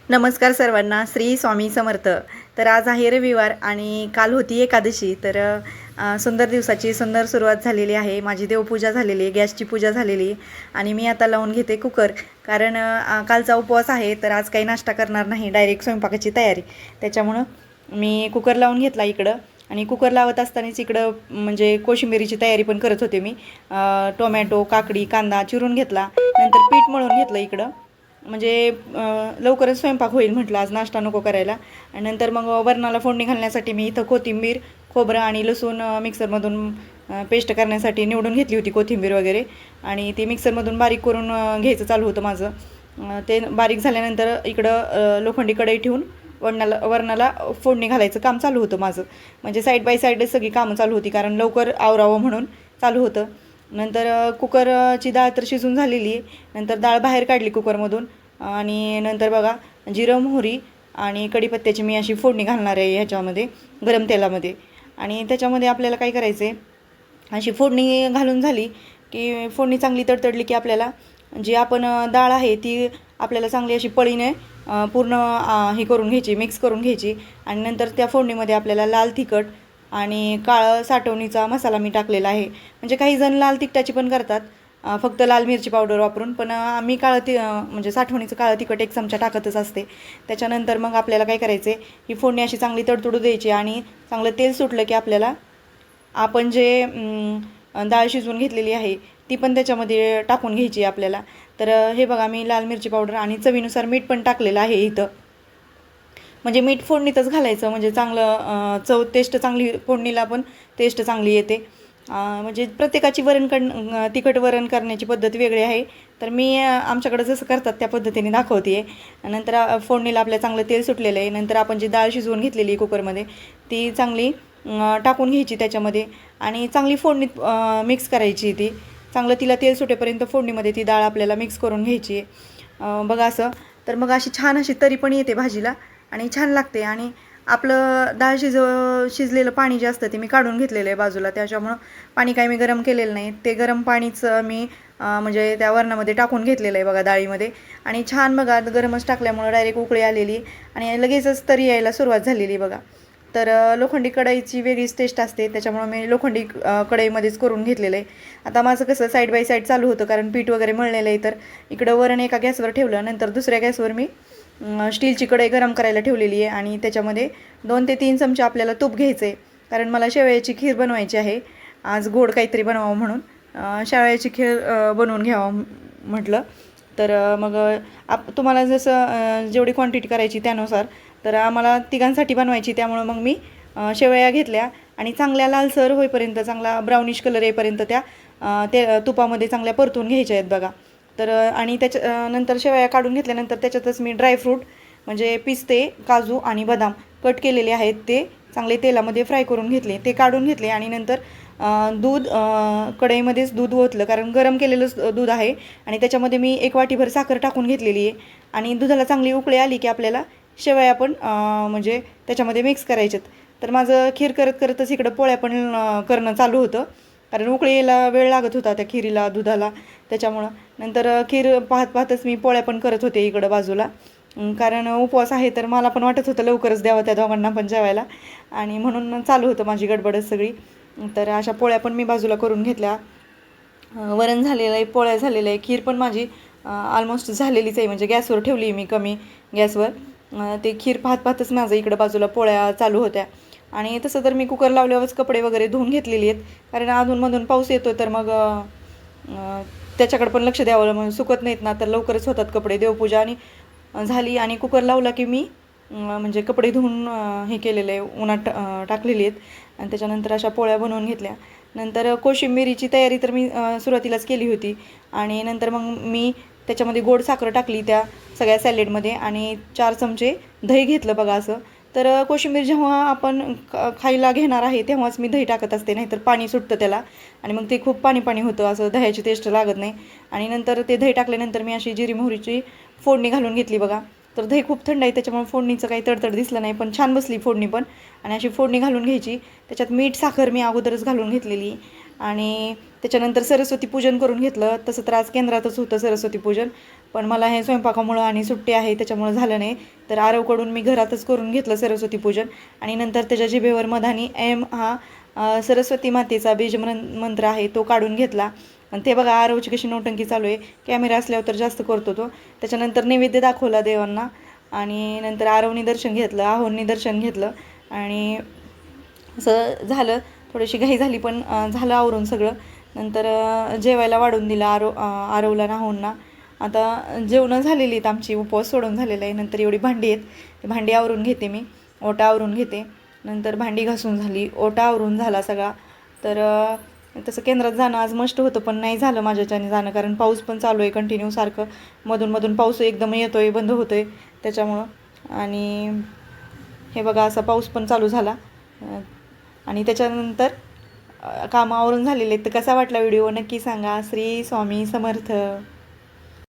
नमस्कार सर्वांना. श्री स्वामी समर्थ. तर आज आहे रविवार आणि काल होती एकादशी. तर सुंदर दिवसाची सुंदर सुरुवात झालेली आहे. माझी देवपूजा झालेली आहे, गॅसची पूजा झालेली आहे आणि मी आता लावून घेते कुकर. कारण कालचा उपवास आहे, तर आज काही नाश्ता करणार नाही, डायरेक्ट स्वयंपाकाची तयारी. त्याच्यामुळं मी कुकर लावून घेतला इकडं. आणि कुकर लावत असतानाच इकडं म्हणजे कोशिंबिरीची तयारी पण करत होते मी. टोमॅटो, काकडी, कांदा चिरून घेतला, नंतर पीठ मळून घेतलं इकडं. म्हणजे लवकरच स्वयंपाक होईल म्हटलं, आज नाश्ता नको करायला. आणि नंतर मग वरणाला फोडणी घालण्यासाठी मी इथं कोथिंबीर, खोबरं आणि लसूण मिक्सरमधून पेस्ट करण्यासाठी निवडून घेतली होती कोथिंबीर वगैरे. आणि ती मिक्सरमधून बारीक करून घ्यायचं चालू होतं माझं. ते बारीक झाल्यानंतर इकडं लोखंडी कढई ठेवून वरणाला फोडणी घालायचं काम चालू होतं माझं. म्हणजे साईड बाय साईडच सगळी कामं चालू होती, कारण लवकर आवरावं म्हणून चालू होतं. नंतर कुकरची डाळ तर शिजून झालेली आहे. नंतर डाळ बाहेर काढली कुकरमधून आणि नंतर बघा जिरं, मोहरी आणि कढीपत्त्याची मी अशी फोडणी घालणार आहे ह्याच्यामध्ये, गरम तेलामध्ये. आणि त्याच्यामध्ये आपल्याला काय करायचं आहे, अशी फोडणी घालून झाली की फोडणी चांगली तडतडली की आपल्याला जी आपण डाळ आहे ती आपल्याला चांगली अशी पळीने पूर्ण हे करून घ्यायची, मिक्स करून घ्यायची. आणि नंतर त्या फोडणीमध्ये आपल्याला लाल तिखट आणि काळं साठवणीचा मसाला मी टाकलेला आहे. म्हणजे काही जण लाल तिखटाची पण करतात, फक्त लाल मिरची पावडर वापरून. पण आम्ही म्हणजे साठवणीचं काळं तिखट 1 चमचा टाकतच असते. त्याच्यानंतर मग आपल्याला काय करायचं आहे, ही फोडणी अशी चांगली तडतडू द्यायची आणि चांगलं तेल सुटलं की आपल्याला आपण जे डाळ शिजवून घेतलेली आहे ती पण त्याच्यामध्ये टाकून घ्यायची आपल्याला. तर हे बघा मी लाल मिरची पावडर आणि चवीनुसार मीठ पण टाकलेलं आहे इथं. म्हणजे मीठ फोडणीतच घालायचं, म्हणजे चांगलं चव टेस्ट चांगली, फोडणीला पण टेस्ट चांगली येते. म्हणजे प्रत्येकाची तिखट वरण करण्याची पद्धत वेगळी आहे. तर मी आमच्याकडं जसं करतात त्या पद्धतीने दाखवते आहे. नंतर फोडणीला आपल्या चांगलं तेल सुटलेलं आहे. नंतर आपण जी डाळ शिजवून घेतलेली कुकरमध्ये ती चांगली टाकून घ्यायची त्याच्यामध्ये आणि चांगली फोडणीत मिक्स करायची. ती चांगलं तिला तेल सुटेपर्यंत फोडणीमध्ये ती डाळ आपल्याला मिक्स करून घ्यायची आहे. बघा असं. तर मग अशी छान अशी तरी पण येते भाजीला आणि छान लागते. आणि आपलं डाळ शिजलेलं पाणी जे असतं ते मी काढून घेतलेलं आहे बाजूला. त्याच्यामुळं पाणी काही मी गरम केलेलं नाही, ते गरम पाणीच मी म्हणजे त्या वरणामध्ये टाकून घेतलेलं आहे बघा, डाळीमध्ये. आणि छान बघा गरमच टाकल्यामुळं डायरेक्ट उकळी आलेली आणि लगेचच तरी यायला सुरुवात झालेली बघा. तर लोखंडी कढईची वेगळीच टेस्ट असते, त्याच्यामुळं मी लोखंडी कढईमध्येच करून घेतलेलं आहे. आता माझं कसं साईड बाय साईड चालू होतं, कारण पीठ वगैरे मळलेलं आहे. तर इकडं वरण एका गॅसवर ठेवलं, नंतर दुसऱ्या गॅसवर मी स्टीलची कढई गरम करायला ठेवलेली आहे. आणि त्याच्यामध्ये 2 ते 3 चमचे आपल्याला तूप घ्यायचं आहे, कारण मला शेवयाची खीर बनवायची आहे. आज गोड काहीतरी बनवावं म्हणून शेवयाची खीर बनवून घ्यावं म्हटलं. तर मग तुम्हाला जसं जेवढी क्वांटिटी करायची त्यानुसार. तर आम्हाला तिघांसाठी बनवायची, त्यामुळं मग मी शेवया घेतल्या आणि चांगल्या लालसर होईपर्यंत, चांगला ब्राउनिश कलर येईपर्यंत त्या तुपामध्ये चांगल्या परतून घ्यायच्या आहेत बघा. तर आणि नंतर शेवया काढून घेतल्यानंतर त्याच्यातच मी ड्रायफ्रूट म्हणजे पिस्ते, काजू आणि बदाम कट केलेले आहेत ते चांगले तेलामध्ये फ्राय करून घेतले, ते काढून घेतले. आणि नंतर दूध कढईमध्येच दूध ओतलं, कारण गरम केलेलं दूध आहे. आणि त्याच्यामध्ये मी 1 वाटीभर साखर टाकून घेतलेली आहे. आणि दुधाला चांगली उकळी आली की आपल्याला शेवया पण म्हणजे त्याच्यामध्ये मिक्स करायच्यात. तर माझं खीर करत करतच इकडं पोळ्या पण करणं चालू होतं, कारण उकळीला वेळ लागत होता त्या खिरीला, दुधाला. त्याच्यामुळं नंतर खीर पाहत पाहतच मी पोळ्या पण करत होते इकडं बाजूला. कारण उपवास आहे, तर मला पण वाटत होतं लवकरच द्यावं त्या दोघांना पण जेवायला, आणि म्हणून चालू होतं माझी गडबडच सगळी. तर अशा पोळ्या पण मी बाजूला करून घेतल्या. वरण झालेलं आहे, पोळ्या झालेलं आहे, खीर पण माझी ऑलमोस्ट झालेलीच आहे. म्हणजे गॅसवर ठेवली आहे मी कमी गॅसवर. ते खीर पाहत पाहतच माझं इकडं बाजूला पोळ्या चालू होत्या. आणि तसं तर मी कुकर लावल्यावरच कपडे वगैरे धुवून घेतलेली आहेत, कारण अधूनमधून पाऊस येतो तर मग त्याच्याकडे पण लक्ष द्यावं, म्हणून सुकत नाहीत ना, तर लवकरच होतात कपडे. देवपूजा आणि झाली आणि कुकर लावला की मी म्हणजे कपडे धुवून हे केलेलं आहे, उन्हात टाकलेली आहेत. आणि त्याच्यानंतर अशा पोळ्या बनवून घेतल्या. नंतर कोशिंबिरीची तयारी तर मी सुरुवातीलाच केली होती. आणि नंतर मग मी त्याच्यामध्ये गोड साखर टाकली त्या सगळ्या सॅलेडमध्ये आणि 4 चमचे दही घेतलं बघा असं. तर कोशिंबीर जेव्हा आपण खायला घेणार आहे तेव्हाच मी दही टाकत असते, नाहीतर पाणी सुटतं त्याला आणि मग ते खूप पाणी पाणी होतं, असं दह्याची टेस्ट लागत नाही. आणि नंतर ते दही टाकल्यानंतर मी अशी जिरी मोहरीची फोडणी घालून घेतली बघा. तर दही खूप थंड आहे, त्याच्यामुळे फोडणीचं काही तडतड दिसलं नाही, पण छान बसली फोडणी पण. आणि अशी फोडणी घालून घ्यायची, त्याच्यात मीठ साखर मी अगोदरच घालून घेतलेली. आणि त्याच्यानंतर सरस्वती पूजन करून घेतलं. तसं तर आज केंद्रातच होतं सरस्वती पूजन, पण मला हे स्वयंपाकामुळं आणि सुट्टी आहे त्याच्यामुळं झालं नाही. तर आरवकडून मी घरातच करून घेतलं सरस्वती पूजन आणि नंतर त्याच्या जिभेवर मधानी एम हा सरस्वती मातेचा मंत्र आहे तो काढून घेतला. आणि ते बघा आरवची कशी नौटंकी चालू आहे. कॅमेरा असल्यावर तर जास्त करतो तो. त्याच्यानंतर नैवेद्य दाखवला देवांना आणि नंतर आरवनी दर्शन घेतलं, आहोंनी दर्शन घेतलं आणि असं झालं. थोडीशी घाई झाली पण झालं आवरून सगळं. नंतर जेवायला वाढून दिलं आरवला आहोंना. आता जेवणं झालेली आहेत आमची, उपवास सोडून झालेला आहे. नंतर एवढी भांडी आहेत, ती भांडी आवरून घेते मी, ओटा आवरून घेते. नंतर भांडी घासून झाली, ओटा आवरून झाला सगळा. तर तसं केंद्रात जाणं आज मस्ट होतं पण नाही झालं माझ्याच्याने जाणं, कारण पाऊस पण चालू आहे कंटिन्यू सारखं. मधून पाऊस एकदम येतो आहे बंद होतो आहे त्याच्यामुळं. आणि हे बघा असा पाऊस पण चालू झाला. आणि त्याच्यानंतर कामं आवरून झालेले आहेत. तर कसा वाटला व्हिडिओ नक्की सांगा. श्री स्वामी समर्थ.